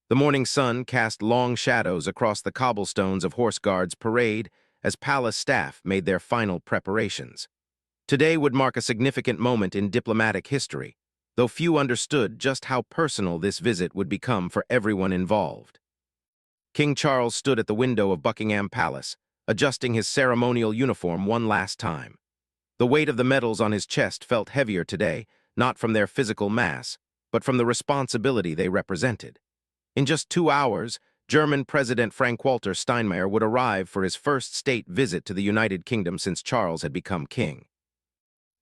The morning sun cast long shadows across the cobblestones of Horse Guards Parade as palace staff made their final preparations. Today would mark a significant moment in diplomatic history, though few understood just how personal this visit would become for everyone involved. King Charles stood at the window of Buckingham Palace, adjusting his ceremonial uniform one last time. The weight of the medals on his chest felt heavier today, not from their physical mass, but from the responsibility they represented. In just 2 hours, German President Frank-Walter Steinmeier would arrive for his first state visit to the United Kingdom since Charles had become king.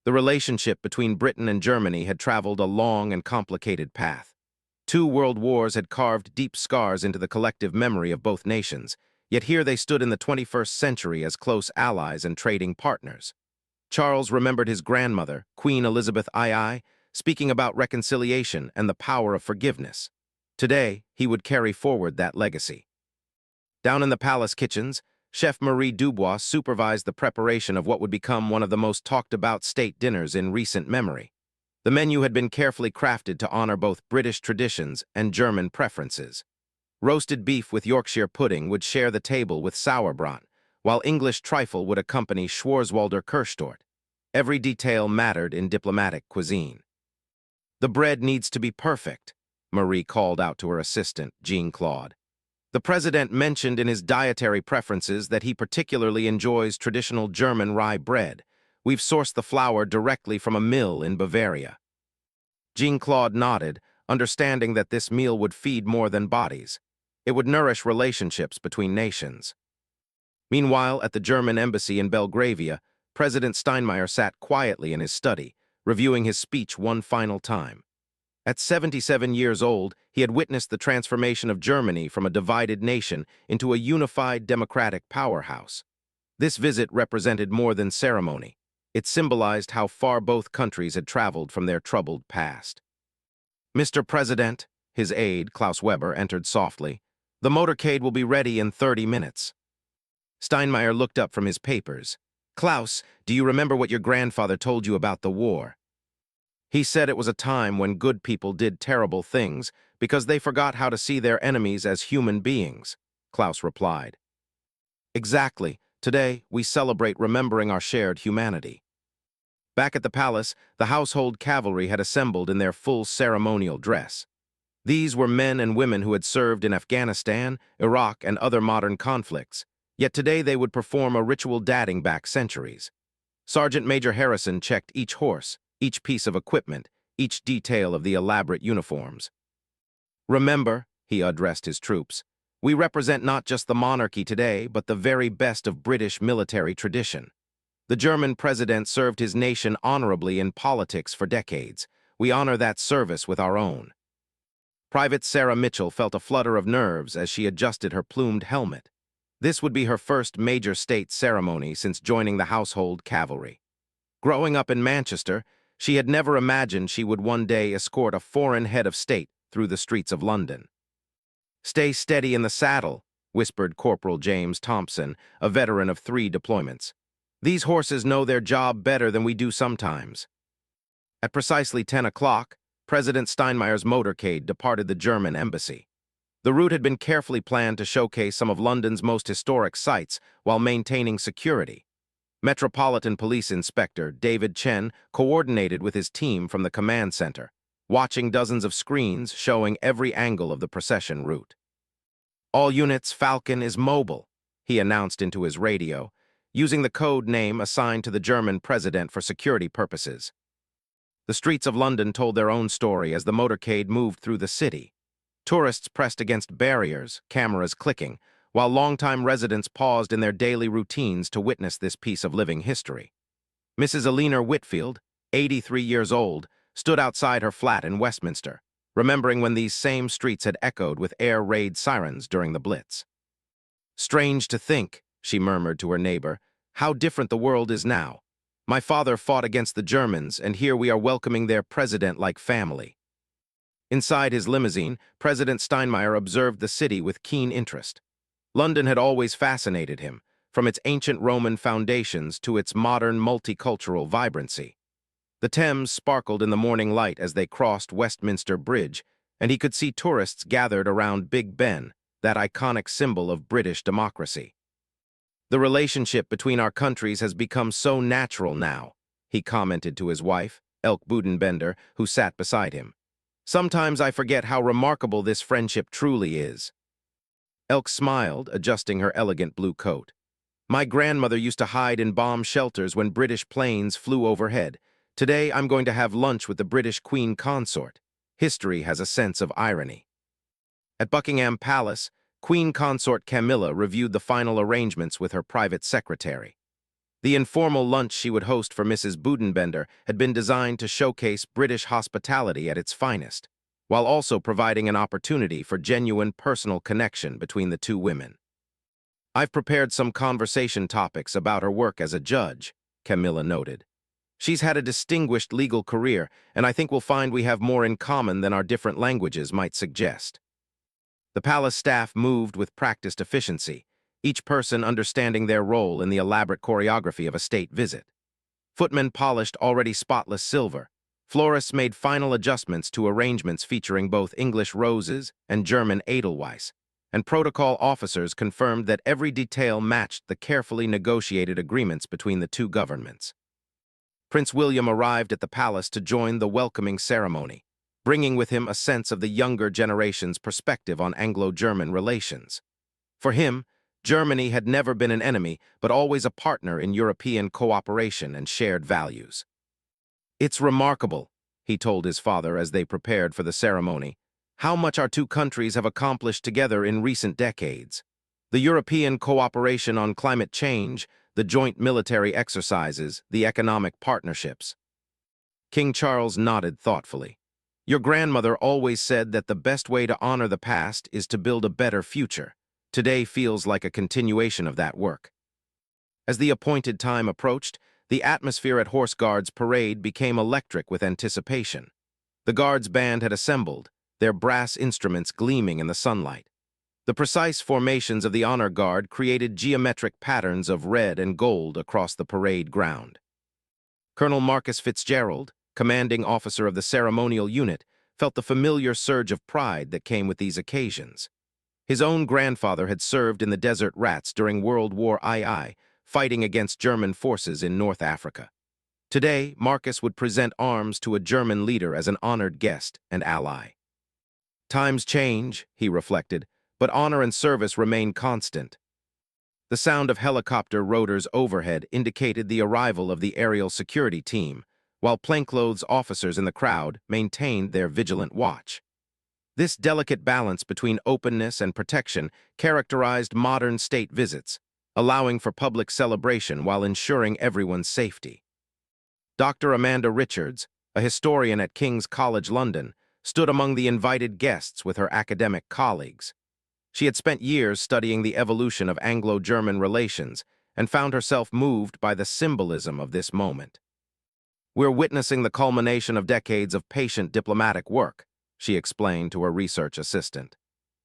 The relationship between Britain and Germany had traveled a long and complicated path. 2 world wars had carved deep scars into the collective memory of both nations, yet here they stood in the 21st century as close allies and trading partners. Charles remembered his grandmother, Queen Elizabeth II, speaking about reconciliation and the power of forgiveness. Today, he would carry forward that legacy. Down in the palace kitchens, Chef Marie Dubois supervised the preparation of what would become one of the most talked-about state dinners in recent memory. The menu had been carefully crafted to honor both British traditions and German preferences. Roasted beef with Yorkshire pudding would share the table with sauerbraten, while English trifle would accompany Schwarzwälder Kirschtorte. Every detail mattered in diplomatic cuisine. "The bread needs to be perfect," Marie called out to her assistant, Jean-Claude. "The president mentioned in his dietary preferences that he particularly enjoys traditional German rye bread. We've sourced the flour directly from a mill in Bavaria." Jean-Claude nodded, understanding that this meal would feed more than bodies. It would nourish relationships between nations. Meanwhile, at the German embassy in Belgravia, President Steinmeier sat quietly in his study, reviewing his speech one final time. At 77 years old, he had witnessed the transformation of Germany from a divided nation into a unified democratic powerhouse. This visit represented more than ceremony. It symbolized how far both countries had traveled from their troubled past. "Mr. President," his aide, Klaus Weber, entered softly, "the motorcade will be ready in 30 minutes. Steinmeier looked up from his papers. "Klaus, do you remember what your grandfather told you about the war?" "He said it was a time when good people did terrible things because they forgot how to see their enemies as human beings," Klaus replied. "Exactly. Today, we celebrate remembering our shared humanity." Back at the palace, the household cavalry had assembled in their full ceremonial dress. These were men and women who had served in Afghanistan, Iraq, and other modern conflicts, yet today they would perform a ritual dating back centuries. Sergeant Major Harrison checked each horse, each piece of equipment, each detail of the elaborate uniforms. "Remember," he addressed his troops, "we represent not just the monarchy today, but the very best of British military tradition. The German president served his nation honorably in politics for decades. We honor that service with our own." Private Sarah Mitchell felt a flutter of nerves as she adjusted her plumed helmet. This would be her first major state ceremony since joining the household cavalry. Growing up in Manchester, she had never imagined she would one day escort a foreign head of state through the streets of London. "Stay steady in the saddle," whispered Corporal James Thompson, a veteran of 3 deployments. "These horses know their job better than we do sometimes." At precisely 10 o'clock, President Steinmeier's motorcade departed the German embassy. The route had been carefully planned to showcase some of London's most historic sites while maintaining security. Metropolitan Police Inspector David Chen coordinated with his team from the command center, watching dozens of screens showing every angle of the procession route. "All units, Falcon is mobile," he announced into his radio, using the code name assigned to the German president for security purposes. The streets of London told their own story as the motorcade moved through the city. Tourists pressed against barriers, cameras clicking, while longtime residents paused in their daily routines to witness this piece of living history. Mrs. Eleanor Whitfield, 83 years old, stood outside her flat in Westminster, remembering when these same streets had echoed with air raid sirens during the Blitz. "Strange to think," she murmured to her neighbor, "how different the world is now. My father fought against the Germans, and here we are welcoming their president like family." Inside his limousine, President Steinmeier observed the city with keen interest. London had always fascinated him, from its ancient Roman foundations to its modern multicultural vibrancy. The Thames sparkled in the morning light as they crossed Westminster Bridge, and he could see tourists gathered around Big Ben, that iconic symbol of British democracy. "The relationship between our countries has become so natural now," he commented to his wife, Elke Budenbender, who sat beside him. "Sometimes I forget how remarkable this friendship truly is." Elke smiled, adjusting her elegant blue coat. "My grandmother used to hide in bomb shelters when British planes flew overhead. Today I'm going to have lunch with the British Queen Consort. History has a sense of irony." At Buckingham Palace, Queen Consort Camilla reviewed the final arrangements with her private secretary. The informal lunch she would host for Mrs. Budenbender had been designed to showcase British hospitality at its finest, while also providing an opportunity for genuine personal connection between the two women. "I've prepared some conversation topics about her work as a judge," Camilla noted. "She's had a distinguished legal career, and I think we'll find we have more in common than our different languages might suggest." The palace staff moved with practiced efficiency, each person understanding their role in the elaborate choreography of a state visit. Footmen polished already spotless silver. Florists made final adjustments to arrangements featuring both English roses and German edelweiss, and protocol officers confirmed that every detail matched the carefully negotiated agreements between the two governments. Prince William arrived at the palace to join the welcoming ceremony, bringing with him a sense of the younger generation's perspective on Anglo-German relations. For him, Germany had never been an enemy, but always a partner in European cooperation and shared values. "It's remarkable," he told his father as they prepared for the ceremony, "how much our two countries have accomplished together in recent decades. The European cooperation on climate change, the joint military exercises, the economic partnerships." King Charles nodded thoughtfully. "Your grandmother always said that the best way to honor the past is to build a better future. Today feels like a continuation of that work." As the appointed time approached, the atmosphere at Horse Guards Parade became electric with anticipation. The Guards band had assembled, their brass instruments gleaming in the sunlight. The precise formations of the honor guard created geometric patterns of red and gold across the parade ground. Colonel Marcus Fitzgerald, commanding officer of the ceremonial unit, felt the familiar surge of pride that came with these occasions. His own grandfather had served in the Desert Rats during World War II, fighting against German forces in North Africa. Today, Marcus would present arms to a German leader as an honored guest and ally. "Times change," he reflected, "but honor and service remain constant." The sound of helicopter rotors overhead indicated the arrival of the aerial security team, while plainclothes officers in the crowd maintained their vigilant watch. This delicate balance between openness and protection characterized modern state visits, allowing for public celebration while ensuring everyone's safety. Dr. Amanda Richards, a historian at King's College London, stood among the invited guests with her academic colleagues. She had spent years studying the evolution of Anglo-German relations and found herself moved by the symbolism of this moment. "We're witnessing the culmination of decades of patient diplomatic work," she explained to her research assistant.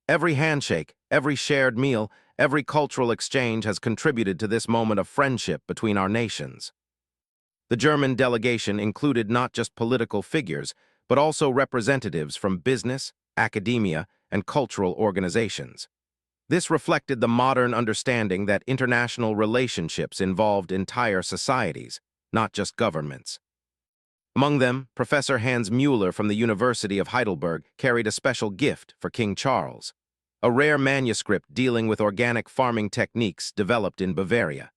"Every handshake, every shared meal, every cultural exchange has contributed to this moment of friendship between our nations." The German delegation included not just political figures, but also representatives from business, academia, and cultural organizations. This reflected the modern understanding that international relationships involved entire societies, not just governments. Among them, Professor Hans Müller from the University of Heidelberg carried a special gift for King Charles, a rare manuscript dealing with organic farming techniques developed in Bavaria.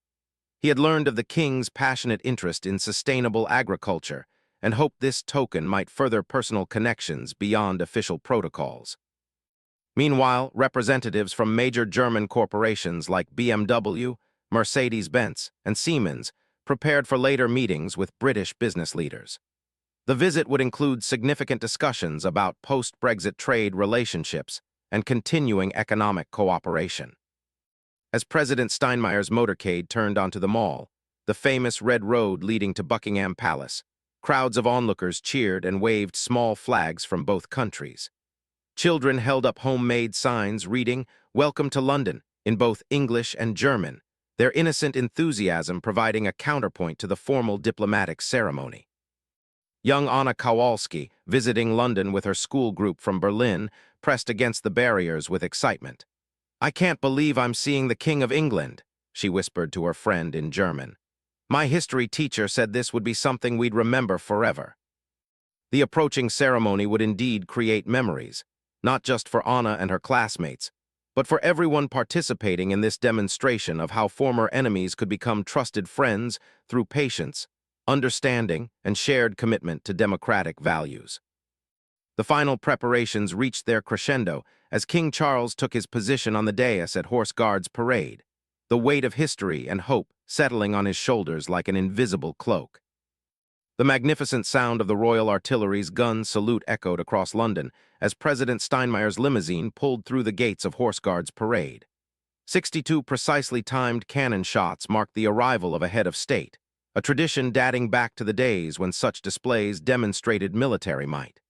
He had learned of the king's passionate interest in sustainable agriculture and hoped this token might further personal connections beyond official protocols. Meanwhile, representatives from major German corporations like BMW, Mercedes-Benz, and Siemens prepared for later meetings with British business leaders. The visit would include significant discussions about post-Brexit trade relationships and continuing economic cooperation. As President Steinmeier's motorcade turned onto the Mall, the famous Red Road leading to Buckingham Palace, crowds of onlookers cheered and waved small flags from both countries. Children held up homemade signs reading, "Welcome to London," in both English and German, their innocent enthusiasm providing a counterpoint to the formal diplomatic ceremony. Young Anna Kowalski, visiting London with her school group from Berlin, pressed against the barriers with excitement. "I can't believe I'm seeing the King of England," she whispered to her friend in German. "My history teacher said this would be something we'd remember forever." The approaching ceremony would indeed create memories, not just for Anna and her classmates, but for everyone participating in this demonstration of how former enemies could become trusted friends through patience, understanding, and shared commitment to democratic values. The final preparations reached their crescendo as King Charles took his position on the dais at Horse Guards Parade, the weight of history and hope settling on his shoulders like an invisible cloak. The magnificent sound of the Royal Artillery's gun salute echoed across London as President Steinmeier's limousine pulled through the gates of Horse Guards Parade. 62 precisely timed cannon shots marked the arrival of a head of state, a tradition dating back to the days when such displays demonstrated military might.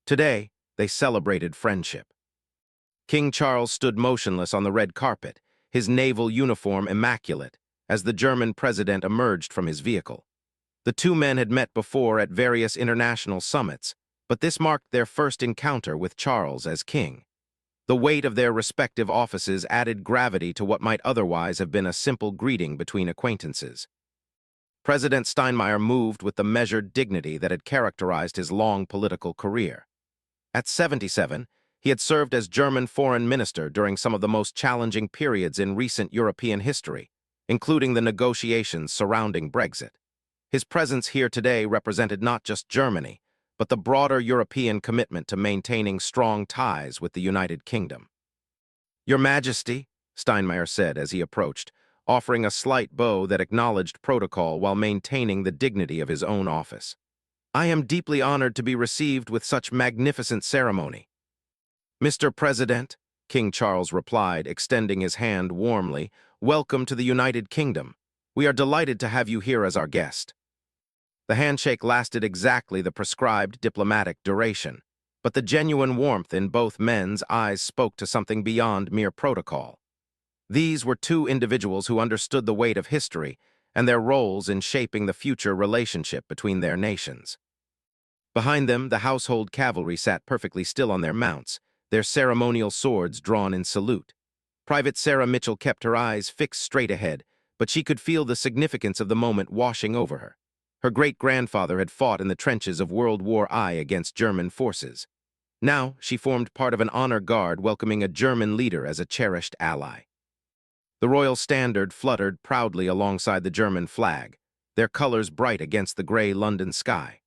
Today, they celebrated friendship. King Charles stood motionless on the red carpet, his naval uniform immaculate, as the German president emerged from his vehicle. The two men had met before at various international summits, but this marked their first encounter with Charles as king. The weight of their respective offices added gravity to what might otherwise have been a simple greeting between acquaintances. President Steinmeier moved with the measured dignity that had characterized his long political career. At 77, he had served as German foreign minister during some of the most challenging periods in recent European history, including the negotiations surrounding Brexit. His presence here today represented not just Germany, but the broader European commitment to maintaining strong ties with the United Kingdom. "Your Majesty," Steinmeier said as he approached, offering a slight bow that acknowledged protocol while maintaining the dignity of his own office. "I am deeply honored to be received with such magnificent ceremony." "Mr. President," King Charles replied, extending his hand warmly, "welcome to the United Kingdom. We are delighted to have you here as our guest." The handshake lasted exactly the prescribed diplomatic duration, but the genuine warmth in both men's eyes spoke to something beyond mere protocol. These were two individuals who understood the weight of history and their roles in shaping the future relationship between their nations. Behind them, the household cavalry sat perfectly still on their mounts, their ceremonial swords drawn in salute. Private Sarah Mitchell kept her eyes fixed straight ahead, but she could feel the significance of the moment washing over her. Her great-grandfather had fought in the trenches of World War I against German forces. Now, she formed part of an honor guard welcoming a German leader as a cherished ally. The royal standard fluttered proudly alongside the German flag, their colors bright against the gray London sky.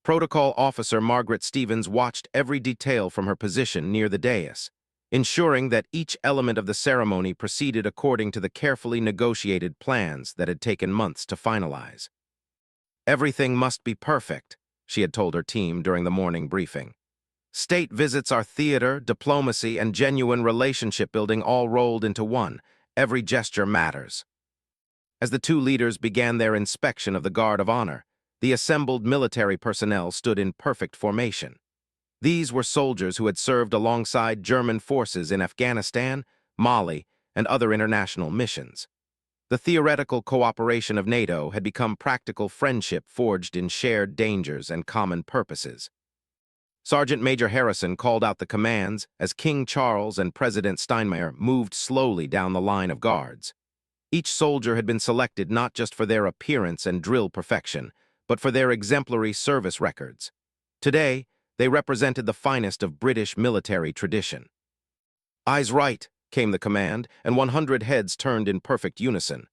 Protocol Officer Margaret Stevens watched every detail from her position near the dais, ensuring that each element of the ceremony proceeded according to the carefully negotiated plans that had taken months to finalize. "Everything must be perfect," she had told her team during the morning briefing. "State visits are theater, diplomacy, and genuine relationship building all rolled into one. Every gesture matters." As the two leaders began their inspection of the Guard of Honor, the assembled military personnel stood in perfect formation. These were soldiers who had served alongside German forces in Afghanistan, Mali, and other international missions. The theoretical cooperation of NATO had become practical friendship forged in shared dangers and common purposes. Sergeant Major Harrison called out the commands as King Charles and President Steinmeier moved slowly down the line of guards. Each soldier had been selected not just for their appearance and drill perfection, but for their exemplary service records. Today, they represented the finest of British military tradition. "Eyes right," came the command, and 100 heads turned in perfect unison.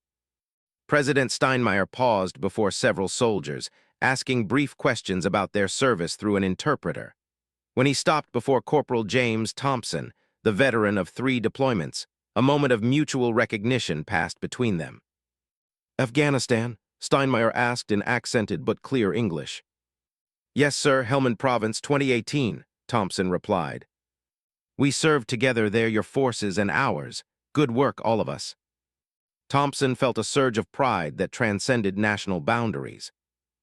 President Steinmeier paused before several soldiers, asking brief questions about their service through an interpreter. When he stopped before Corporal James Thompson, the veteran of 3 deployments, a moment of mutual recognition passed between them. "Afghanistan?" Steinmeier asked in accented but clear English. "Yes, sir, Helmand Province, 2018, Thompson replied. "We served together there, your forces and ours. Good work, all of us." Thompson felt a surge of pride that transcended national boundaries.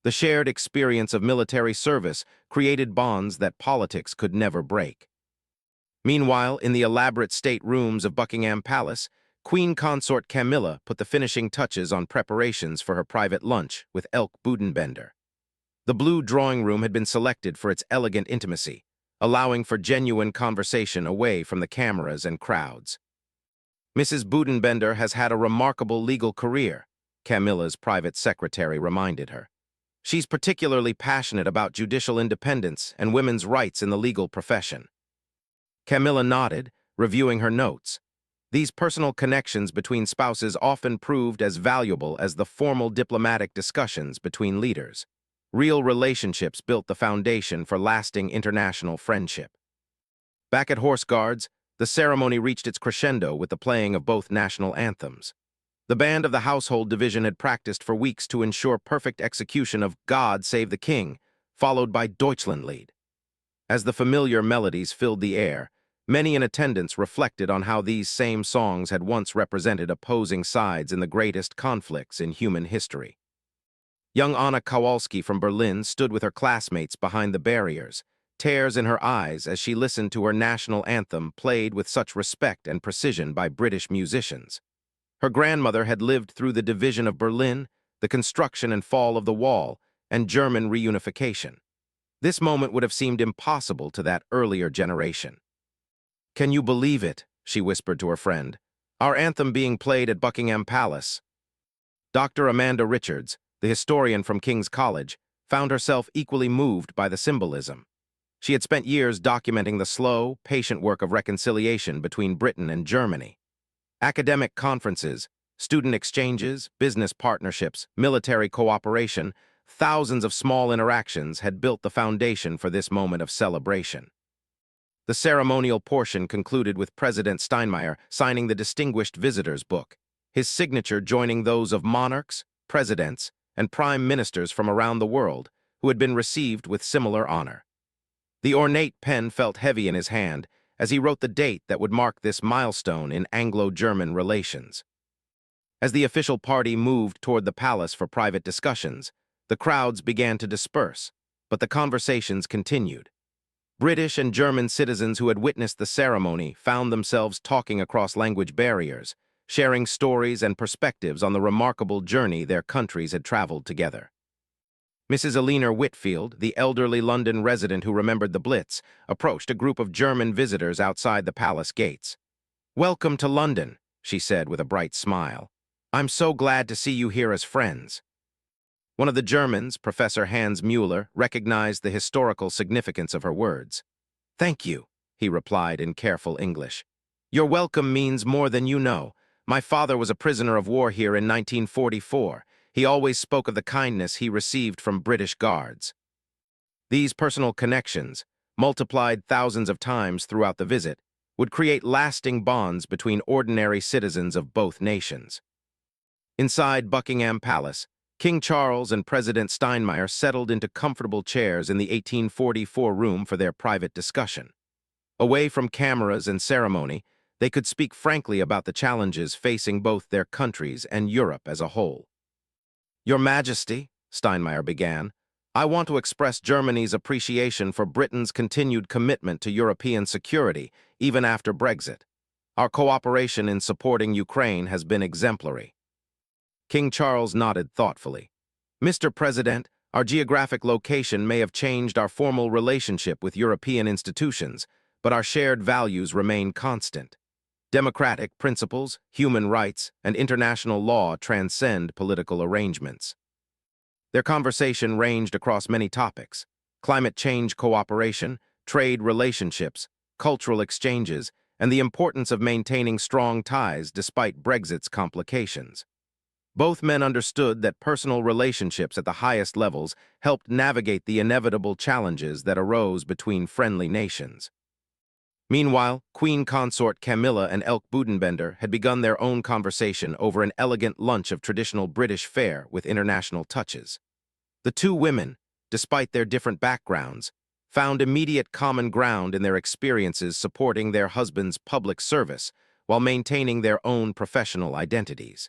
The shared experience of military service created bonds that politics could never break. Meanwhile, in the elaborate state rooms of Buckingham Palace, Queen Consort Camilla put the finishing touches on preparations for her private lunch with Elk Budenbender. The blue drawing room had been selected for its elegant intimacy, allowing for genuine conversation away from the cameras and crowds. Mrs. Budenbender has had a remarkable legal career, Camilla's private secretary reminded her. She's particularly passionate about judicial independence and women's rights in the legal profession. Camilla nodded, reviewing her notes. These personal connections between spouses often proved as valuable as the formal diplomatic discussions between leaders. Real relationships built the foundation for lasting international friendship. Back at Horse Guards, the ceremony reached its crescendo with the playing of both national anthems. The band of the Household Division had practiced for weeks to ensure perfect execution of God Save the King, followed by Deutschlandlied. As the familiar melodies filled the air, many in attendance reflected on how these same songs had once represented opposing sides in the greatest conflicts in human history. Young Anna Kowalski from Berlin stood with her classmates behind the barriers, tears in her eyes as she listened to her national anthem played with such respect and precision by British musicians. Her grandmother had lived through the division of Berlin, the construction and fall of the wall, and German reunification. This moment would have seemed impossible to that earlier generation. "Can you believe it?" she whispered to her friend. "Our anthem being played at Buckingham Palace." Dr. Amanda Richards, the historian from King's College, found herself equally moved by the symbolism. She had spent years documenting the slow, patient work of reconciliation between Britain and Germany. Academic conferences, student exchanges, business partnerships, military cooperation, thousands of small interactions had built the foundation for this moment of celebration. The ceremonial portion concluded with President Steinmeier signing the Distinguished Visitors Book, his signature joining those of monarchs, presidents, and prime ministers from around the world who had been received with similar honor. The ornate pen felt heavy in his hand as he wrote the date that would mark this milestone in Anglo-German relations. As the official party moved toward the palace for private discussions, the crowds began to disperse, but the conversations continued. British and German citizens who had witnessed the ceremony found themselves talking across language barriers, sharing stories and perspectives on the remarkable journey their countries had traveled together. Mrs. Eleanor Whitfield, the elderly London resident who remembered the Blitz, approached a group of German visitors outside the palace gates. "Welcome to London," she said with a bright smile. "I'm so glad to see you here as friends." One of the Germans, Professor Hans Müller, recognized the historical significance of her words. "Thank you," he replied in careful English. "Your welcome means more than you know. My father was a prisoner of war here in 1944. He always spoke of the kindness he received from British guards." These personal connections, multiplied thousands of times throughout the visit, would create lasting bonds between ordinary citizens of both nations. Inside Buckingham Palace, King Charles and President Steinmeier settled into comfortable chairs in the 1844 room for their private discussion. Away from cameras and ceremony, they could speak frankly about the challenges facing both their countries and Europe as a whole. "Your Majesty," Steinmeier began, "I want to express Germany's appreciation for Britain's continued commitment to European security, even after Brexit. Our cooperation in supporting Ukraine has been exemplary." King Charles nodded thoughtfully. "Mr. President, our geographic location may have changed our formal relationship with European institutions, but our shared values remain constant. Democratic principles, human rights, and international law transcend political arrangements." Their conversation ranged across many topics: climate change cooperation, trade relationships, cultural exchanges, and the importance of maintaining strong ties despite Brexit's complications. Both men understood that personal relationships at the highest levels helped navigate the inevitable challenges that arose between friendly nations. Meanwhile, Queen Consort Camilla and Elke Budenbender had begun their own conversation over an elegant lunch of traditional British fare with international touches. The two women, despite their different backgrounds, found immediate common ground in their experiences supporting their husbands' public service while maintaining their own professional identities.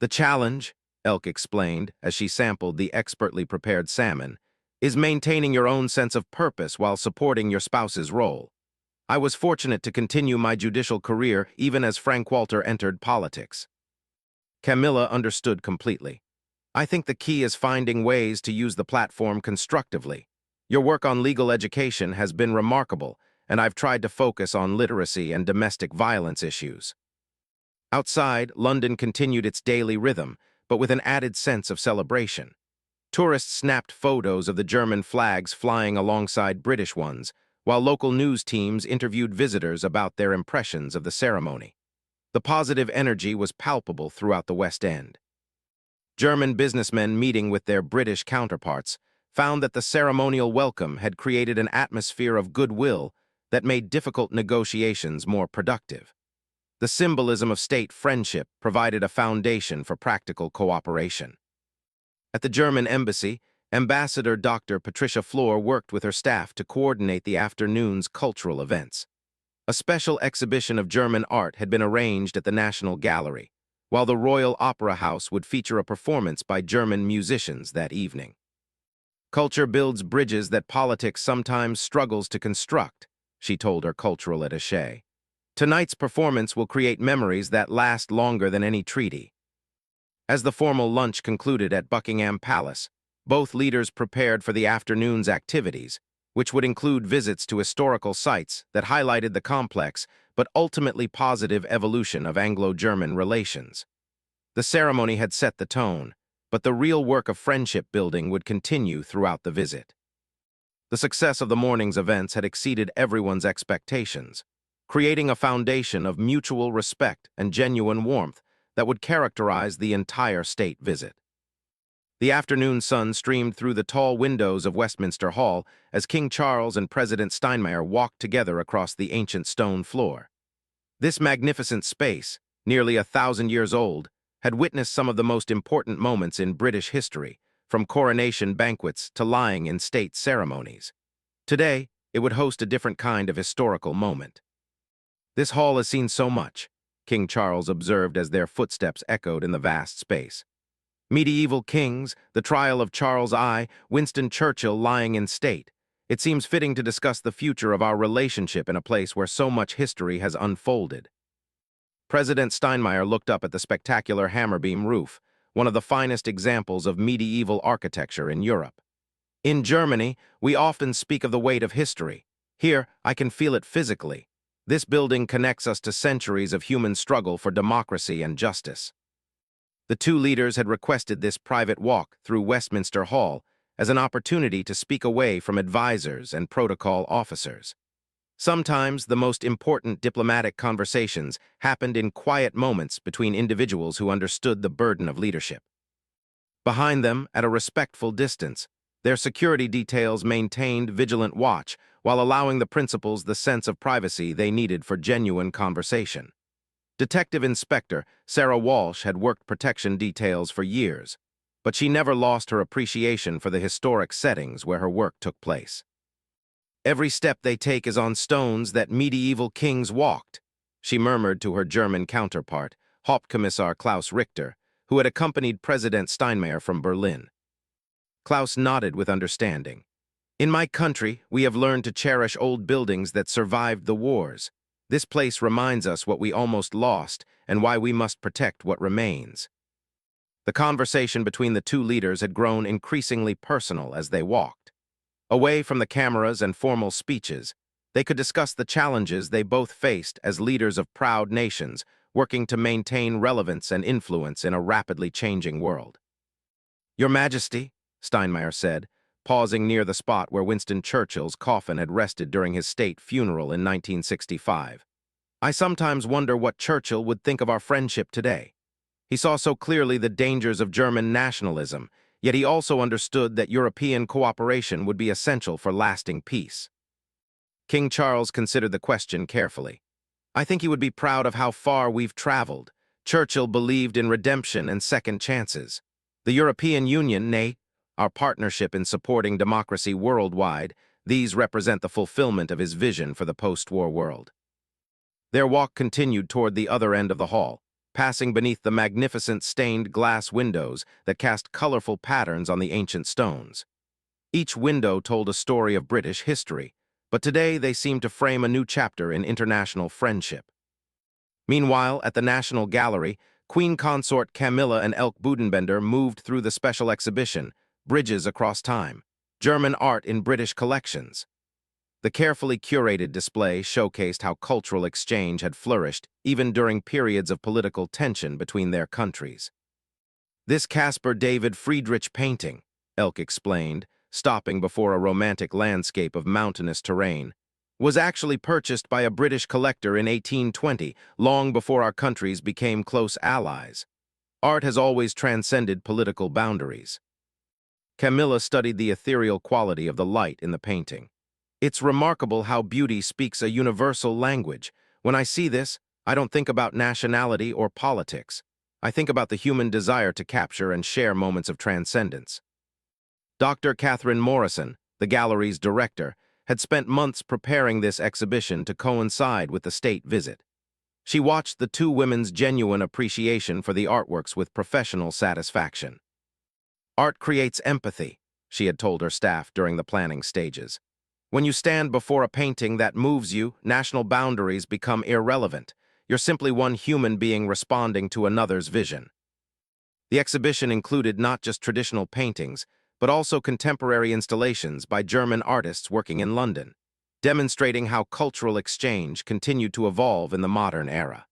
"The challenge," Elke explained as she sampled the expertly prepared salmon, "is maintaining your own sense of purpose while supporting your spouse's role. I was fortunate to continue my judicial career even as Frank Walter entered politics." Camilla understood completely. I think the key is finding ways to use the platform constructively. Your work on legal education has been remarkable, and I've tried to focus on literacy and domestic violence issues. Outside, London continued its daily rhythm, but with an added sense of celebration. Tourists snapped photos of the German flags flying alongside British ones, while local news teams interviewed visitors about their impressions of the ceremony. The positive energy was palpable throughout the West End. German businessmen meeting with their British counterparts found that the ceremonial welcome had created an atmosphere of goodwill that made difficult negotiations more productive. The symbolism of state friendship provided a foundation for practical cooperation. At the German embassy, Ambassador Dr. Patricia Floor worked with her staff to coordinate the afternoon's cultural events. A special exhibition of German art had been arranged at the National Gallery, while the Royal Opera House would feature a performance by German musicians that evening. Culture builds bridges that politics sometimes struggles to construct, she told her cultural attaché. Tonight's performance will create memories that last longer than any treaty. As the formal lunch concluded at Buckingham Palace, both leaders prepared for the afternoon's activities, which would include visits to historical sites that highlighted the complex but ultimately positive evolution of Anglo-German relations. The ceremony had set the tone, but the real work of friendship building would continue throughout the visit. The success of the morning's events had exceeded everyone's expectations, creating a foundation of mutual respect and genuine warmth that would characterize the entire state visit. The afternoon sun streamed through the tall windows of Westminster Hall as King Charles and President Steinmeier walked together across the ancient stone floor. This magnificent space, nearly 1,000 years old, had witnessed some of the most important moments in British history, from coronation banquets to lying in state ceremonies. Today, it would host a different kind of historical moment. "This hall has seen so much," King Charles observed as their footsteps echoed in the vast space. Medieval kings, the trial of Charles I, Winston Churchill lying in state. It seems fitting to discuss the future of our relationship in a place where so much history has unfolded. President Steinmeier looked up at the spectacular hammerbeam roof, one of the finest examples of medieval architecture in Europe. "In Germany, we often speak of the weight of history. Here, I can feel it physically. This building connects us to centuries of human struggle for democracy and justice." The two leaders had requested this private walk through Westminster Hall as an opportunity to speak away from advisors and protocol officers. Sometimes the most important diplomatic conversations happened in quiet moments between individuals who understood the burden of leadership. Behind them, at a respectful distance, their security details maintained vigilant watch while allowing the principals the sense of privacy they needed for genuine conversation. Detective Inspector Sarah Walsh had worked protection details for years, but she never lost her appreciation for the historic settings where her work took place. "Every step they take is on stones that medieval kings walked," she murmured to her German counterpart, Hauptkommissar Klaus Richter, who had accompanied President Steinmeier from Berlin. Klaus nodded with understanding. "In my country, we have learned to cherish old buildings that survived the wars. This place reminds us what we almost lost and why we must protect what remains." The conversation between the two leaders had grown increasingly personal as they walked. Away from the cameras and formal speeches, they could discuss the challenges they both faced as leaders of proud nations working to maintain relevance and influence in a rapidly changing world. "Your Majesty," Steinmeier said, pausing near the spot where Winston Churchill's coffin had rested during his state funeral in 1965. "I sometimes wonder what Churchill would think of our friendship today. He saw so clearly the dangers of German nationalism, yet he also understood that European cooperation would be essential for lasting peace." King Charles considered the question carefully. "I think he would be proud of how far we've traveled. Churchill believed in redemption and second chances. The European Union, nay, our partnership in supporting democracy worldwide, these represent the fulfillment of his vision for the post-war world." Their walk continued toward the other end of the hall, passing beneath the magnificent stained glass windows that cast colorful patterns on the ancient stones. Each window told a story of British history, but today they seemed to frame a new chapter in international friendship. Meanwhile, at the National Gallery, Queen consort Camilla and Elke Budenbender moved through the special exhibition, Bridges Across Time, German Art in British Collections. The carefully curated display showcased how cultural exchange had flourished even during periods of political tension between their countries. This Caspar David Friedrich painting, Elke explained, stopping before a romantic landscape of mountainous terrain, was actually purchased by a British collector in 1820, long before our countries became close allies. Art has always transcended political boundaries. Camilla studied the ethereal quality of the light in the painting. It's remarkable how beauty speaks a universal language. When I see this, I don't think about nationality or politics. I think about the human desire to capture and share moments of transcendence. Dr. Catherine Morrison, the gallery's director, had spent months preparing this exhibition to coincide with the state visit. She watched the two women's genuine appreciation for the artworks with professional satisfaction. Art creates empathy, she had told her staff during the planning stages. When you stand before a painting that moves you, national boundaries become irrelevant. You're simply one human being responding to another's vision. The exhibition included not just traditional paintings, but also contemporary installations by German artists working in London, demonstrating how cultural exchange continued to evolve in the modern era.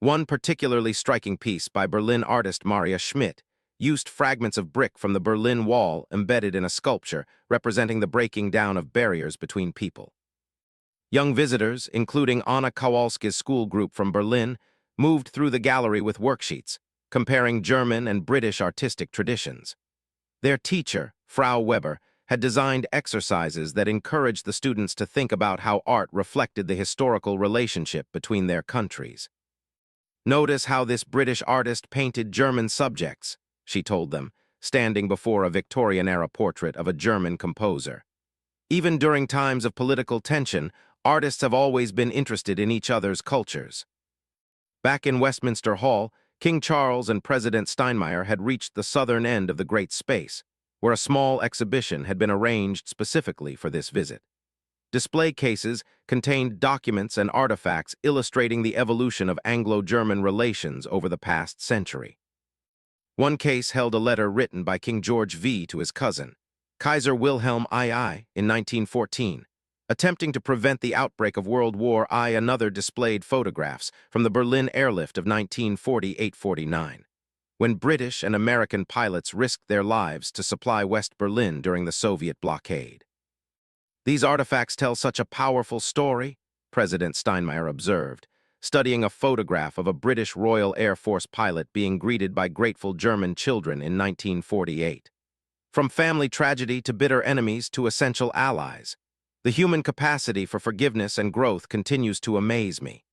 One particularly striking piece by Berlin artist Maria Schmidt used fragments of brick from the Berlin Wall embedded in a sculpture representing the breaking down of barriers between people. Young visitors, including Anna Kowalski's school group from Berlin, moved through the gallery with worksheets, comparing German and British artistic traditions. Their teacher, Frau Weber, had designed exercises that encouraged the students to think about how art reflected the historical relationship between their countries. "Notice how this British artist painted German subjects," she told them, standing before a Victorian-era portrait of a German composer. Even during times of political tension, artists have always been interested in each other's cultures. Back in Westminster Hall, King Charles and President Steinmeier had reached the southern end of the great space, where a small exhibition had been arranged specifically for this visit. Display cases contained documents and artifacts illustrating the evolution of Anglo-German relations over the past century. One case held a letter written by King George V to his cousin, Kaiser Wilhelm II, in 1914, attempting to prevent the outbreak of World War I. Another displayed photographs from the Berlin airlift of 1948-49, when British and American pilots risked their lives to supply West Berlin during the Soviet blockade. "These artifacts tell such a powerful story," President Steinmeier observed, studying a photograph of a British Royal Air Force pilot being greeted by grateful German children in 1948. From family tragedy to bitter enemies to essential allies, the human capacity for forgiveness and growth continues to amaze me.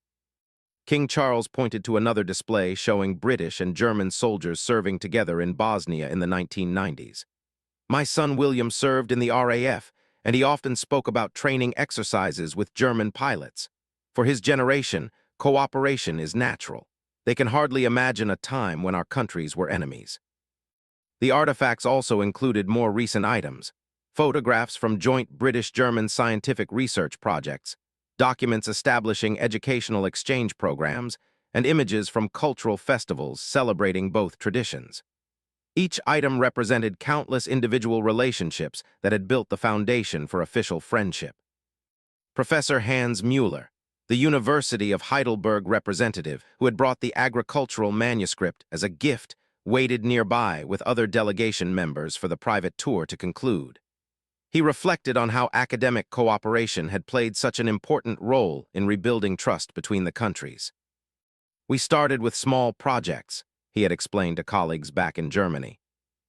King Charles pointed to another display showing British and German soldiers serving together in Bosnia in the 1990s. "My son William served in the RAF, and he often spoke about training exercises with German pilots. For his generation, cooperation is natural. They can hardly imagine a time when our countries were enemies." The artifacts also included more recent items: photographs from joint British-German scientific research projects, documents establishing educational exchange programs, and images from cultural festivals celebrating both traditions. Each item represented countless individual relationships that had built the foundation for official friendship. Professor Hans Müller, the University of Heidelberg representative who had brought the agricultural manuscript as a gift, waited nearby with other delegation members for the private tour to conclude. He reflected on how academic cooperation had played such an important role in rebuilding trust between the countries. "We started with small projects," he had explained to colleagues back in Germany.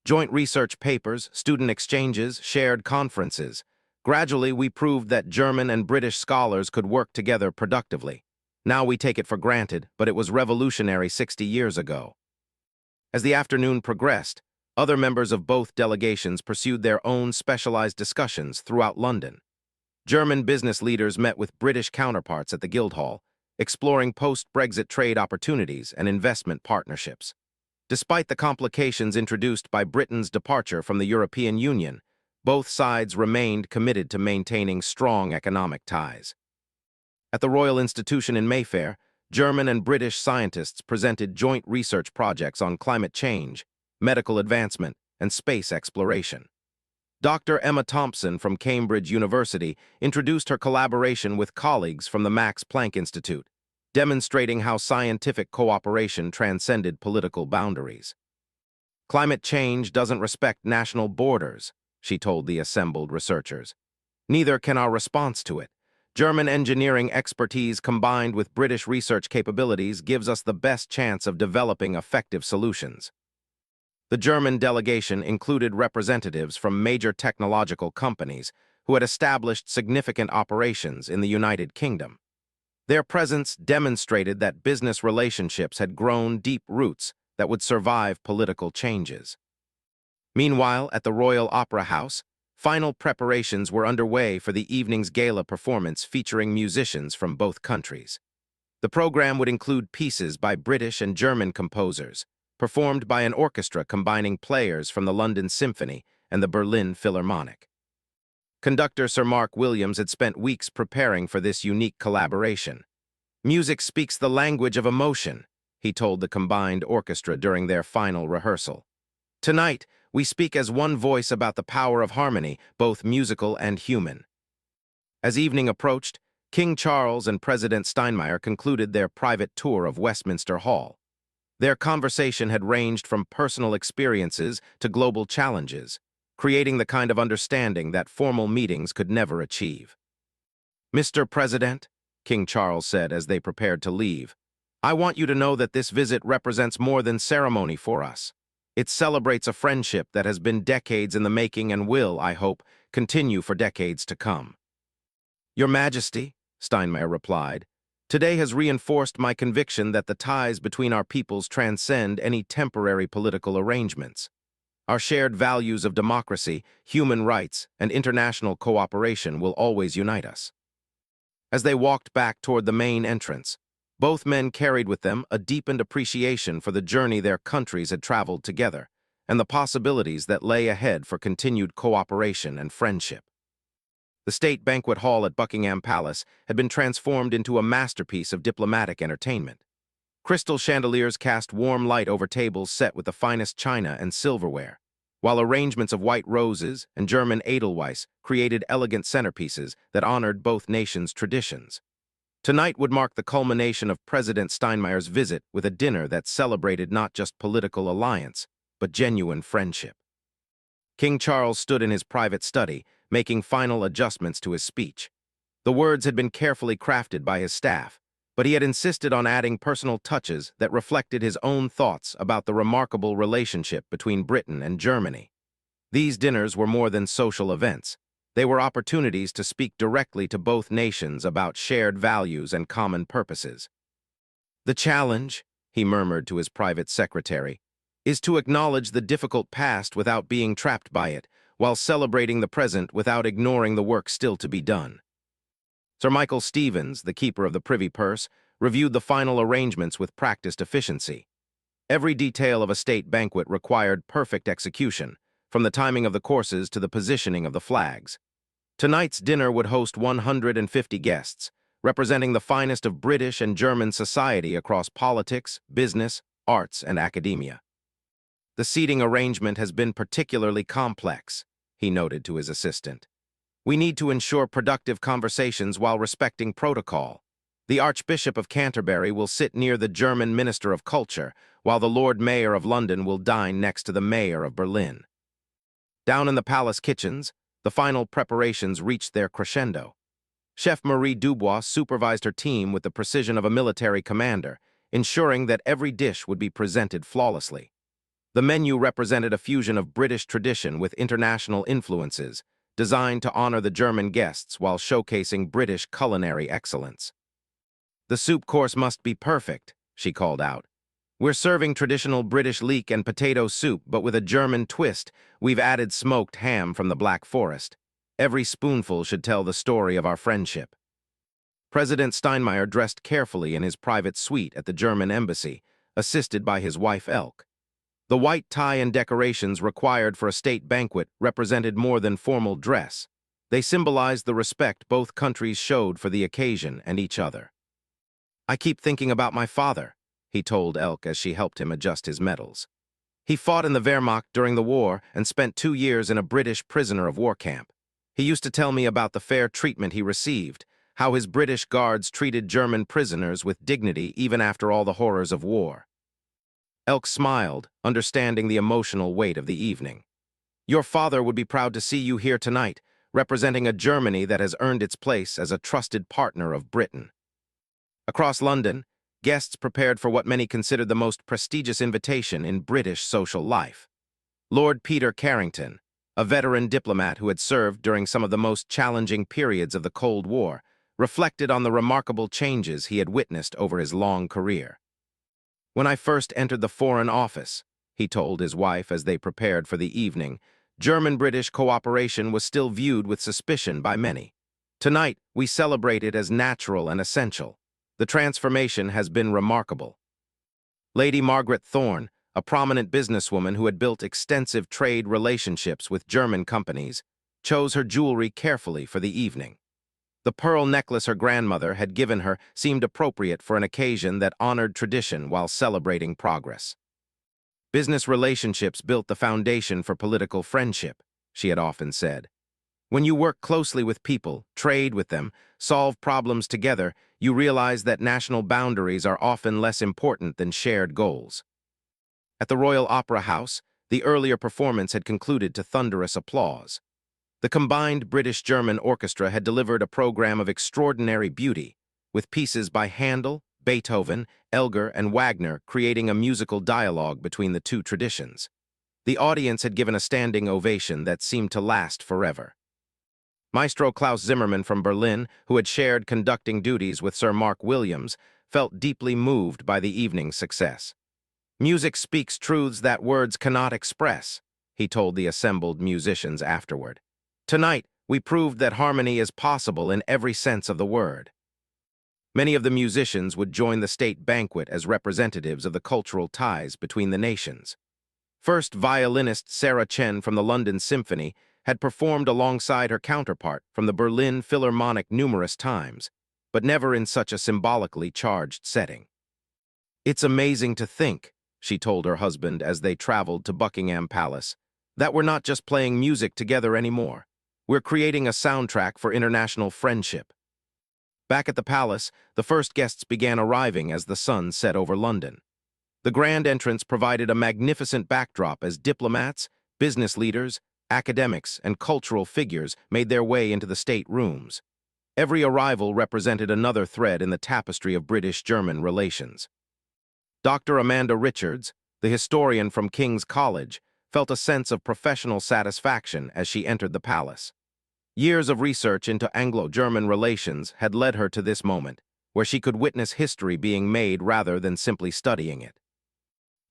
"Joint research papers, student exchanges, shared conferences. Gradually, we proved that German and British scholars could work together productively. Now we take it for granted, but it was revolutionary 60 years ago." As the afternoon progressed, other members of both delegations pursued their own specialized discussions throughout London. German business leaders met with British counterparts at the Guildhall, exploring post-Brexit trade opportunities and investment partnerships. Despite the complications introduced by Britain's departure from the European Union, both sides remained committed to maintaining strong economic ties. At the Royal Institution in Mayfair, German and British scientists presented joint research projects on climate change, medical advancement, and space exploration. Dr. Emma Thompson from Cambridge University introduced her collaboration with colleagues from the Max Planck Institute, demonstrating how scientific cooperation transcended political boundaries. Climate change doesn't respect national borders, she told the assembled researchers. Neither can our response to it. German engineering expertise combined with British research capabilities gives us the best chance of developing effective solutions. The German delegation included representatives from major technological companies who had established significant operations in the United Kingdom. Their presence demonstrated that business relationships had grown deep roots that would survive political changes. Meanwhile, at the Royal Opera House, final preparations were underway for the evening's gala performance featuring musicians from both countries. The program would include pieces by British and German composers, performed by an orchestra combining players from the London Symphony and the Berlin Philharmonic. Conductor Sir Mark Williams had spent weeks preparing for this unique collaboration. "Music speaks the language of emotion," he told the combined orchestra during their final rehearsal. "Tonight, we speak as one voice about the power of harmony, both musical and human." As evening approached, King Charles and President Steinmeier concluded their private tour of Westminster Hall. Their conversation had ranged from personal experiences to global challenges, creating the kind of understanding that formal meetings could never achieve. "Mr. President," King Charles said as they prepared to leave, "I want you to know that this visit represents more than ceremony for us. It celebrates a friendship that has been decades in the making and will, I hope, continue for decades to come." "Your Majesty," Steinmeier replied, "today has reinforced my conviction that the ties between our peoples transcend any temporary political arrangements. Our shared values of democracy, human rights, and international cooperation will always unite us." As they walked back toward the main entrance, both men carried with them a deepened appreciation for the journey their countries had traveled together and the possibilities that lay ahead for continued cooperation and friendship. The state banquet hall at Buckingham Palace had been transformed into a masterpiece of diplomatic entertainment. Crystal chandeliers cast warm light over tables set with the finest china and silverware, while arrangements of white roses and German edelweiss created elegant centerpieces that honored both nations' traditions. Tonight would mark the culmination of President Steinmeier's visit with a dinner that celebrated not just political alliance, but genuine friendship. King Charles stood in his private study, making final adjustments to his speech. The words had been carefully crafted by his staff, but he had insisted on adding personal touches that reflected his own thoughts about the remarkable relationship between Britain and Germany. These dinners were more than social events. They were opportunities to speak directly to both nations about shared values and common purposes. "The challenge," he murmured to his private secretary, "is to acknowledge the difficult past without being trapped by it, while celebrating the present without ignoring the work still to be done." Sir Michael Stevens, the keeper of the Privy Purse, reviewed the final arrangements with practiced efficiency. Every detail of a state banquet required perfect execution, from the timing of the courses to the positioning of the flags. Tonight's dinner would host 150 guests, representing the finest of British and German society across politics, business, arts, and academia. "The seating arrangement has been particularly complex," he noted to his assistant. "We need to ensure productive conversations while respecting protocol. The Archbishop of Canterbury will sit near the German Minister of Culture, while the Lord Mayor of London will dine next to the Mayor of Berlin." Down in the palace kitchens, the final preparations reached their crescendo. Chef Marie Dubois supervised her team with the precision of a military commander, ensuring that every dish would be presented flawlessly. The menu represented a fusion of British tradition with international influences, designed to honor the German guests while showcasing British culinary excellence. "The soup course must be perfect," she called out. "We're serving traditional British leek and potato soup, but with a German twist, we've added smoked ham from the Black Forest. Every spoonful should tell the story of our friendship." President Steinmeier dressed carefully in his private suite at the German embassy, assisted by his wife Elke. The white tie and decorations required for a state banquet represented more than formal dress. They symbolized the respect both countries showed for the occasion and each other. "I keep thinking about my father," he told Elke as she helped him adjust his medals. "He fought in the Wehrmacht during the war and spent 2 years in a British prisoner of war camp. He used to tell me about the fair treatment he received, how his British guards treated German prisoners with dignity even after all the horrors of war." Elk smiled, understanding the emotional weight of the evening. "Your father would be proud to see you here tonight, representing a Germany that has earned its place as a trusted partner of Britain." Across London, guests prepared for what many considered the most prestigious invitation in British social life. Lord Peter Carrington, a veteran diplomat who had served during some of the most challenging periods of the Cold War, reflected on the remarkable changes he had witnessed over his long career. "When I first entered the Foreign Office," he told his wife as they prepared for the evening, "German-British cooperation was still viewed with suspicion by many. Tonight, we celebrate it as natural and essential. The transformation has been remarkable." Lady Margaret Thorne, a prominent businesswoman who had built extensive trade relationships with German companies, chose her jewelry carefully for the evening. The pearl necklace her grandmother had given her seemed appropriate for an occasion that honored tradition while celebrating progress. "Business relationships built the foundation for political friendship," she had often said. "When you work closely with people, trade with them, solve problems together, you realize that national boundaries are often less important than shared goals." At the Royal Opera House, the earlier performance had concluded to thunderous applause. The combined British-German orchestra had delivered a program of extraordinary beauty, with pieces by Handel, Beethoven, Elgar, and Wagner creating a musical dialogue between the two traditions. The audience had given a standing ovation that seemed to last forever. Maestro Klaus Zimmermann from Berlin, who had shared conducting duties with Sir Mark Williams, felt deeply moved by the evening's success. "Music speaks truths that words cannot express," he told the assembled musicians afterward. "Tonight, we proved that harmony is possible in every sense of the word." Many of the musicians would join the state banquet as representatives of the cultural ties between the nations. First violinist Sarah Chen from the London Symphony had performed alongside her counterpart from the Berlin Philharmonic numerous times, but never in such a symbolically charged setting. "It's amazing to think," she told her husband as they traveled to Buckingham Palace, "that we're not just playing music together anymore. We're creating a soundtrack for international friendship." Back at the palace, the first guests began arriving as the sun set over London. The grand entrance provided a magnificent backdrop as diplomats, business leaders, academics, and cultural figures made their way into the state rooms. Every arrival represented another thread in the tapestry of British-German relations. Dr. Amanda Richards, the historian from King's College, felt a sense of professional satisfaction as she entered the palace. Years of research into Anglo-German relations had led her to this moment, where she could witness history being made rather than simply studying it.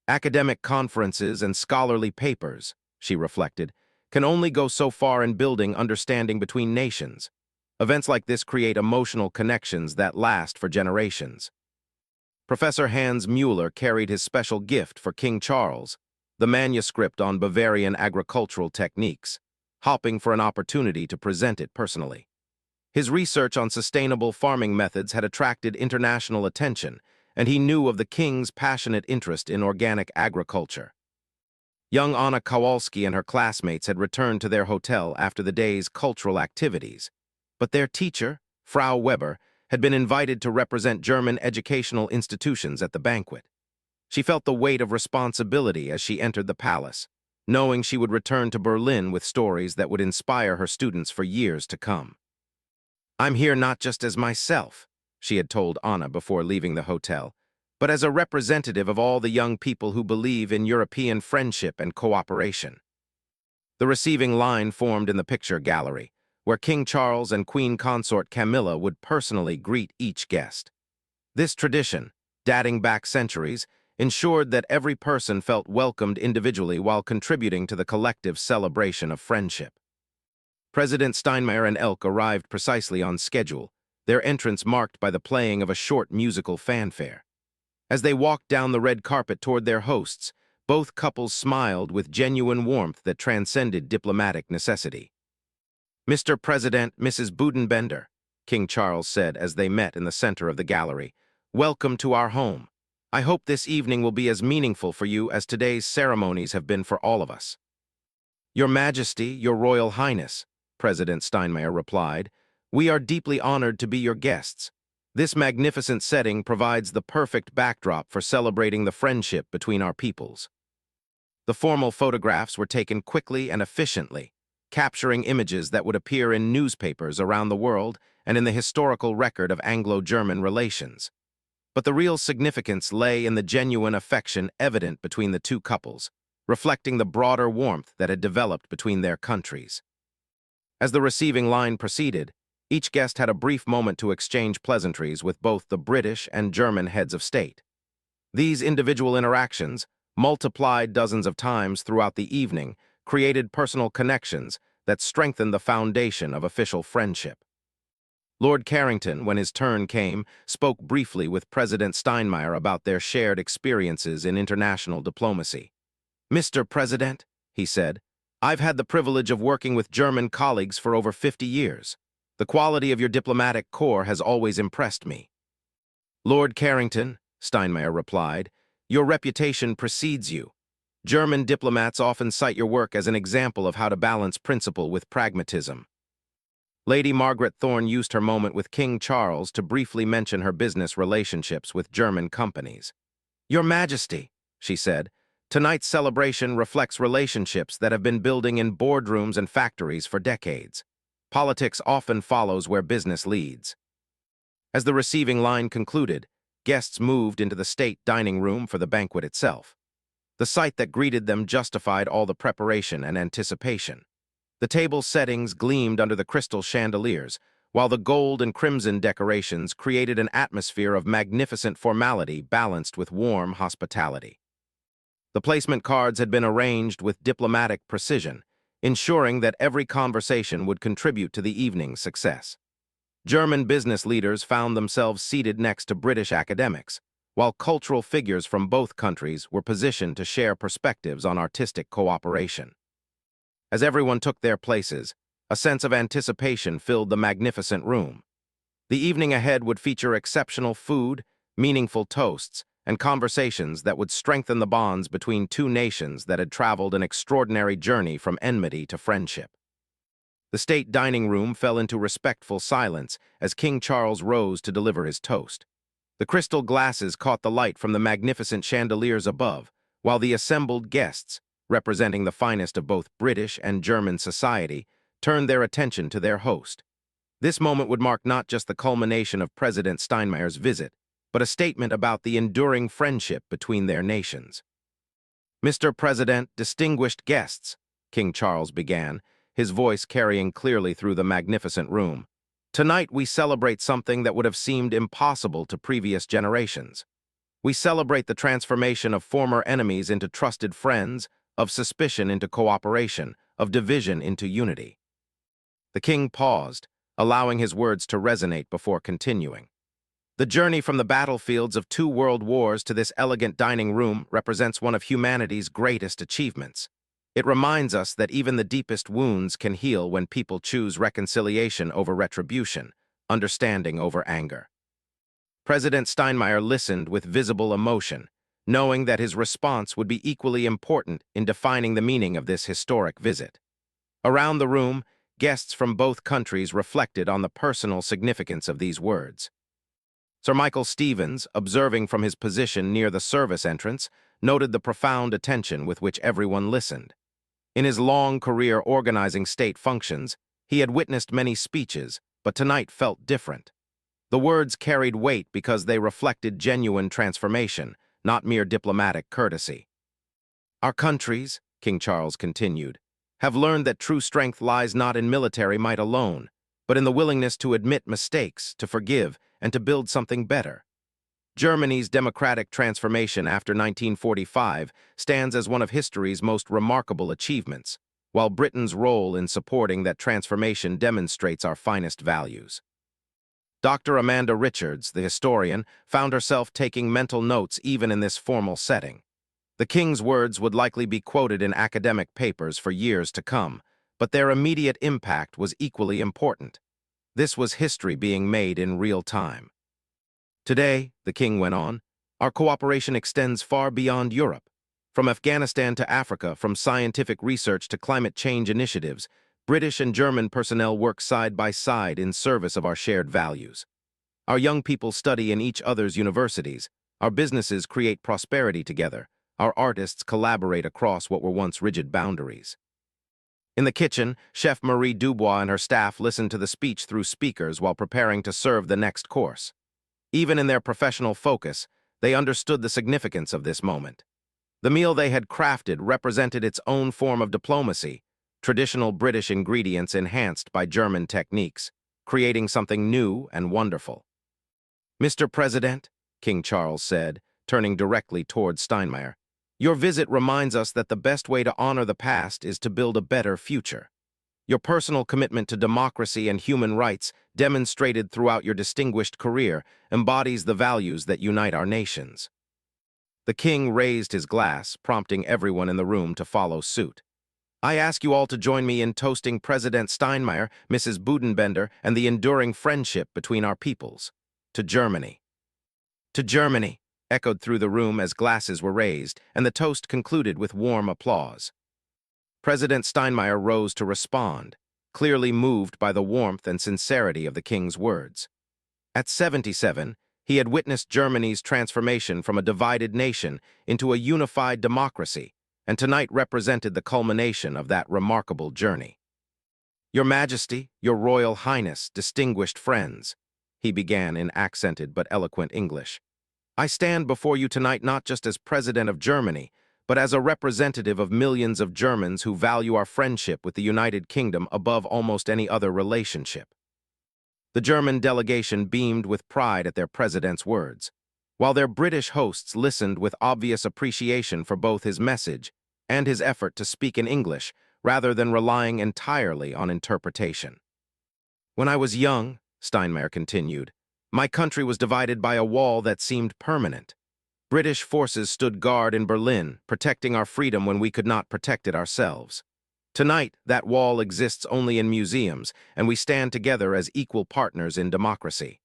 "Academic conferences and scholarly papers," she reflected, "can only go so far in building understanding between nations. Events like this create emotional connections that last for generations." Professor Hans Mueller carried his special gift for King Charles, the manuscript on Bavarian agricultural techniques, hoping for an opportunity to present it personally. His research on sustainable farming methods had attracted international attention, and he knew of the king's passionate interest in organic agriculture. Young Anna Kowalski and her classmates had returned to their hotel after the day's cultural activities, but their teacher, Frau Weber, had been invited to represent German educational institutions at the banquet. She felt the weight of responsibility as she entered the palace, knowing she would return to Berlin with stories that would inspire her students for years to come. "I'm here not just as myself," she had told Anna before leaving the hotel, "but as a representative of all the young people who believe in European friendship and cooperation." The receiving line formed in the picture gallery, where King Charles and Queen Consort Camilla would personally greet each guest. This tradition, dating back centuries, ensured that every person felt welcomed individually while contributing to the collective celebration of friendship. President Steinmeier and Elk arrived precisely on schedule, their entrance marked by the playing of a short musical fanfare. As they walked down the red carpet toward their hosts, both couples smiled with genuine warmth that transcended diplomatic necessity. "Mr. President, Mrs. Budenbender," King Charles said as they met in the center of the gallery, Welcome to our home. I hope this evening will be as meaningful for you as today's ceremonies have been for all of us. Your Majesty, Your Royal Highness, President Steinmeier replied, we are deeply honored to be your guests. This magnificent setting provides the perfect backdrop for celebrating the friendship between our peoples. The formal photographs were taken quickly and efficiently, capturing images that would appear in newspapers around the world and in the historical record of Anglo-German relations. But the real significance lay in the genuine affection evident between the two couples, reflecting the broader warmth that had developed between their countries. As the receiving line proceeded, each guest had a brief moment to exchange pleasantries with both the British and German heads of state. These individual interactions, multiplied dozens of times throughout the evening, created personal connections that strengthened the foundation of official friendship. Lord Carrington, when his turn came, spoke briefly with President Steinmeier about their shared experiences in international diplomacy. Mr. President, he said, I've had the privilege of working with German colleagues for over 50 years. The quality of your diplomatic corps has always impressed me. Lord Carrington, Steinmeier replied, your reputation precedes you. German diplomats often cite your work as an example of how to balance principle with pragmatism. Lady Margaret Thorne used her moment with King Charles to briefly mention her business relationships with German companies. Your Majesty, she said, tonight's celebration reflects relationships that have been building in boardrooms and factories for decades. Politics often follows where business leads. As the receiving line concluded, guests moved into the state dining room for the banquet itself. The sight that greeted them justified all the preparation and anticipation. The table settings gleamed under the crystal chandeliers, while the gold and crimson decorations created an atmosphere of magnificent formality balanced with warm hospitality. The placement cards had been arranged with diplomatic precision, ensuring that every conversation would contribute to the evening's success. German business leaders found themselves seated next to British academics, while cultural figures from both countries were positioned to share perspectives on artistic cooperation. As everyone took their places, a sense of anticipation filled the magnificent room. The evening ahead would feature exceptional food, meaningful toasts, and conversations that would strengthen the bonds between two nations that had traveled an extraordinary journey from enmity to friendship. The state dining room fell into respectful silence as King Charles rose to deliver his toast. The crystal glasses caught the light from the magnificent chandeliers above, while the assembled guests, representing the finest of both British and German society, turned their attention to their host. This moment would mark not just the culmination of President Steinmeier's visit, but a statement about the enduring friendship between their nations. Mr. President, distinguished guests, King Charles began, his voice carrying clearly through the magnificent room. Tonight we celebrate something that would have seemed impossible to previous generations. We celebrate the transformation of former enemies into trusted friends, of suspicion into cooperation, of division into unity. The king paused, allowing his words to resonate before continuing. The journey from the battlefields of 2 world wars to this elegant dining room represents one of humanity's greatest achievements. It reminds us that even the deepest wounds can heal when people choose reconciliation over retribution, understanding over anger. President Steinmeier listened with visible emotion, knowing that his response would be equally important in defining the meaning of this historic visit. Around the room, guests from both countries reflected on the personal significance of these words. Sir Michael Stevens, observing from his position near the service entrance, noted the profound attention with which everyone listened. In his long career organizing state functions, he had witnessed many speeches, but tonight felt different. The words carried weight because they reflected genuine transformation, not mere diplomatic courtesy. Our countries, King Charles continued, have learned that true strength lies not in military might alone, but in the willingness to admit mistakes, to forgive, and to build something better. Germany's democratic transformation after 1945 stands as one of history's most remarkable achievements, while Britain's role in supporting that transformation demonstrates our finest values. Dr. Amanda Richards, the historian, found herself taking mental notes even in this formal setting. The king's words would likely be quoted in academic papers for years to come, but their immediate impact was equally important. This was history being made in real time. Today, the king went on, our cooperation extends far beyond Europe. From Afghanistan to Africa, from scientific research to climate change initiatives, British and German personnel work side by side in service of our shared values. Our young people study in each other's universities, our businesses create prosperity together, our artists collaborate across what were once rigid boundaries. In the kitchen, Chef Marie Dubois and her staff listened to the speech through speakers while preparing to serve the next course. Even in their professional focus, they understood the significance of this moment. The meal they had crafted represented its own form of diplomacy, traditional British ingredients enhanced by German techniques, creating something new and wonderful. Mr. President, King Charles said, turning directly toward Steinmeier, your visit reminds us that the best way to honor the past is to build a better future. Your personal commitment to democracy and human rights, demonstrated throughout your distinguished career, embodies the values that unite our nations. The king raised his glass, prompting everyone in the room to follow suit. I ask you all to join me in toasting President Steinmeier, Mrs. Budenbender, and the enduring friendship between our peoples. To Germany. To Germany, echoed through the room as glasses were raised, and the toast concluded with warm applause. President Steinmeier rose to respond, clearly moved by the warmth and sincerity of the king's words. At 77, he had witnessed Germany's transformation from a divided nation into a unified democracy, and tonight represented the culmination of that remarkable journey. Your Majesty, Your Royal Highness, distinguished friends, he began in accented but eloquent English. I stand before you tonight not just as President of Germany, but as a representative of millions of Germans who value our friendship with the United Kingdom above almost any other relationship. The German delegation beamed with pride at their president's words, while their British hosts listened with obvious appreciation for both his message and his effort to speak in English rather than relying entirely on interpretation. When I was young, Steinmeier continued, my country was divided by a wall that seemed permanent. British forces stood guard in Berlin, protecting our freedom when we could not protect it ourselves. Tonight, that wall exists only in museums, and we stand together as equal partners in democracy.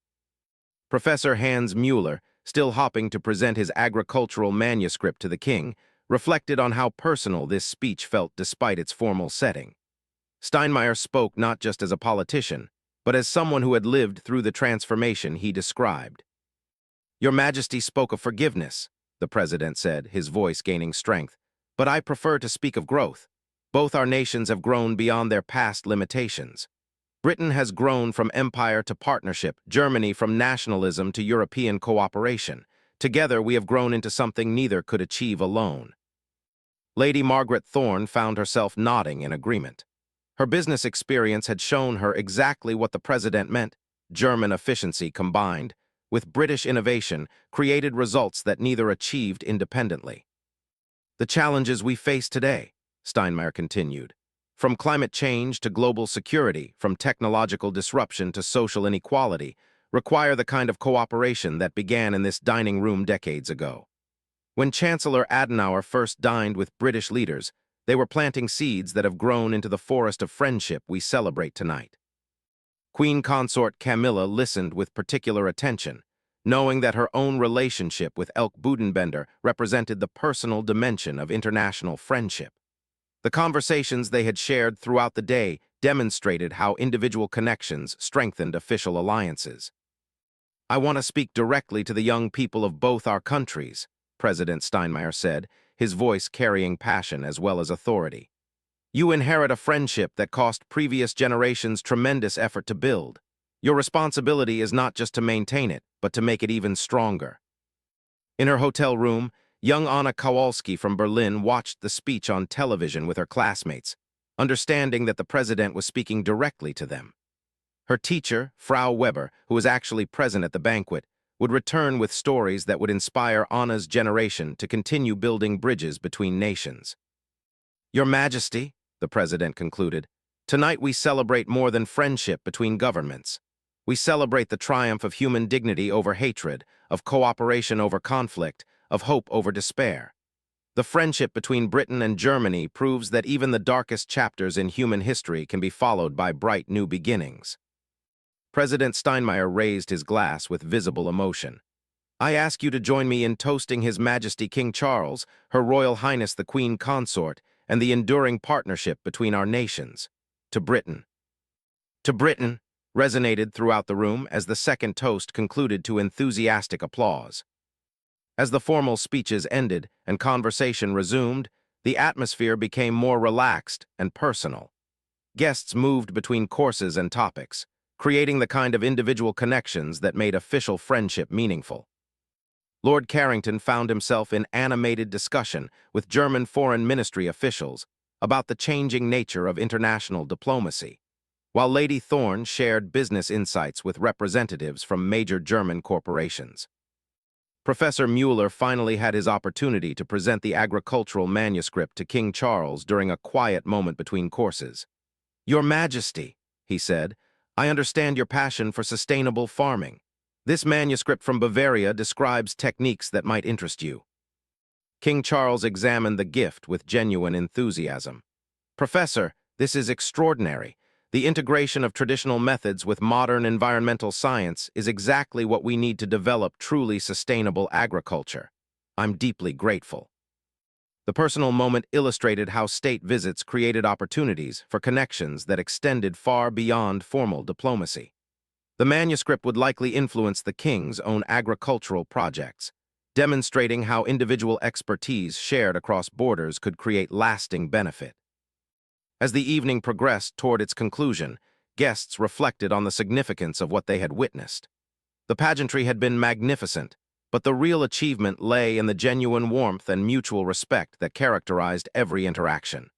Professor Hans Müller, still hopping to present his agricultural manuscript to the king, reflected on how personal this speech felt despite its formal setting. Steinmeier spoke not just as a politician, but as someone who had lived through the transformation he described. Your Majesty spoke of forgiveness, the president said, his voice gaining strength, but I prefer to speak of growth. Both our nations have grown beyond their past limitations. Britain has grown from empire to partnership, Germany from nationalism to European cooperation. Together we have grown into something neither could achieve alone. Lady Margaret Thorne found herself nodding in agreement. Her business experience had shown her exactly what the president meant. German efficiency combined with British innovation created results that neither achieved independently. The challenges we face today, Steinmeier continued, from climate change to global security, from technological disruption to social inequality, require the kind of cooperation that began in this dining room decades ago. When Chancellor Adenauer first dined with British leaders, they were planting seeds that have grown into the forest of friendship we celebrate tonight. Queen Consort Camilla listened with particular attention, knowing that her own relationship with Elke Budenbender represented the personal dimension of international friendship. The conversations they had shared throughout the day demonstrated how individual connections strengthened official alliances. I want to speak directly to the young people of both our countries, President Steinmeier said, his voice carrying passion as well as authority. You inherit a friendship that cost previous generations tremendous effort to build. Your responsibility is not just to maintain it, but to make it even stronger. In her hotel room, young Anna Kowalski from Berlin watched the speech on television with her classmates, understanding that the president was speaking directly to them. Her teacher, Frau Weber, who was actually present at the banquet, would return with stories that would inspire Anna's generation to continue building bridges between nations. Your Majesty, the president concluded, tonight we celebrate more than friendship between governments. We celebrate the triumph of human dignity over hatred, of cooperation over conflict, of hope over despair. The friendship between Britain and Germany proves that even the darkest chapters in human history can be followed by bright new beginnings. President Steinmeier raised his glass with visible emotion. I ask you to join me in toasting His Majesty King Charles, Her Royal Highness the Queen Consort, and the enduring partnership between our nations. To Britain. To Britain resonated throughout the room as the second toast concluded to enthusiastic applause. As the formal speeches ended and conversation resumed, the atmosphere became more relaxed and personal. Guests moved between courses and topics, creating the kind of individual connections that made official friendship meaningful. Lord Carrington found himself in animated discussion with German foreign ministry officials about the changing nature of international diplomacy, while Lady Thorne shared business insights with representatives from major German corporations. Professor Mueller finally had his opportunity to present the agricultural manuscript to King Charles during a quiet moment between courses. "Your Majesty," he said, "I understand your passion for sustainable farming. This manuscript from Bavaria describes techniques that might interest you." King Charles examined the gift with genuine enthusiasm. "Professor, this is extraordinary. The integration of traditional methods with modern environmental science is exactly what we need to develop truly sustainable agriculture. I'm deeply grateful." The personal moment illustrated how state visits created opportunities for connections that extended far beyond formal diplomacy. The manuscript would likely influence the king's own agricultural projects, demonstrating how individual expertise shared across borders could create lasting benefit. As the evening progressed toward its conclusion, guests reflected on the significance of what they had witnessed. The pageantry had been magnificent, but the real achievement lay in the genuine warmth and mutual respect that characterized every interaction.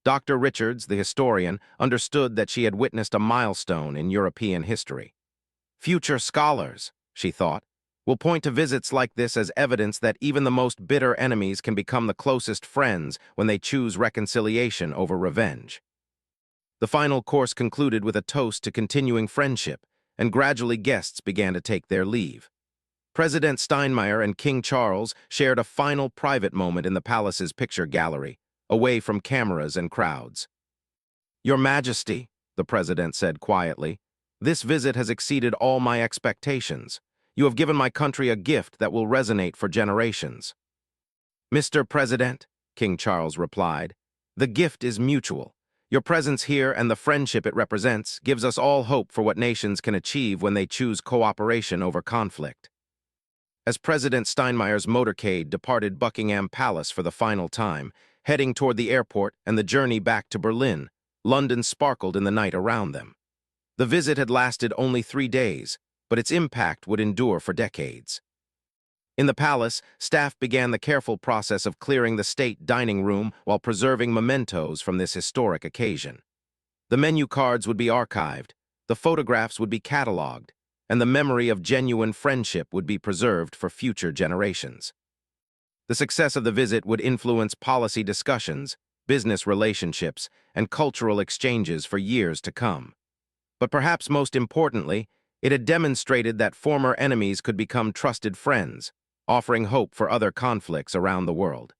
Dr. Richards, the historian, understood that she had witnessed a milestone in European history. Future scholars, she thought, will point to visits like this as evidence that even the most bitter enemies can become the closest friends when they choose reconciliation over revenge. The final course concluded with a toast to continuing friendship, and gradually guests began to take their leave. President Steinmeier and King Charles shared a final private moment in the palace's picture gallery, away from cameras and crowds. "Your Majesty," the president said quietly, "this visit has exceeded all my expectations. You have given my country a gift that will resonate for generations." "Mr. President," King Charles replied, "the gift is mutual. Your presence here and the friendship it represents gives us all hope for what nations can achieve when they choose cooperation over conflict." As President Steinmeier's motorcade departed Buckingham Palace for the final time, heading toward the airport and the journey back to Berlin, London sparkled in the night around them. The visit had lasted only 3 days, but its impact would endure for decades. In the palace, staff began the careful process of clearing the state dining room while preserving mementos from this historic occasion. The menu cards would be archived, the photographs would be cataloged, and the memory of genuine friendship would be preserved for future generations. The success of the visit would influence policy discussions, business relationships, and cultural exchanges for years to come. But perhaps most importantly, it had demonstrated that former enemies could become trusted friends, offering hope for other conflicts around the world.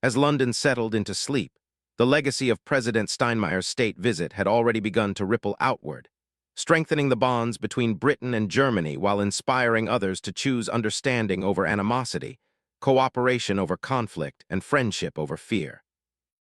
As London settled into sleep, the legacy of President Steinmeier's state visit had already begun to ripple outward, strengthening the bonds between Britain and Germany while inspiring others to choose understanding over animosity, cooperation over conflict, and friendship over fear.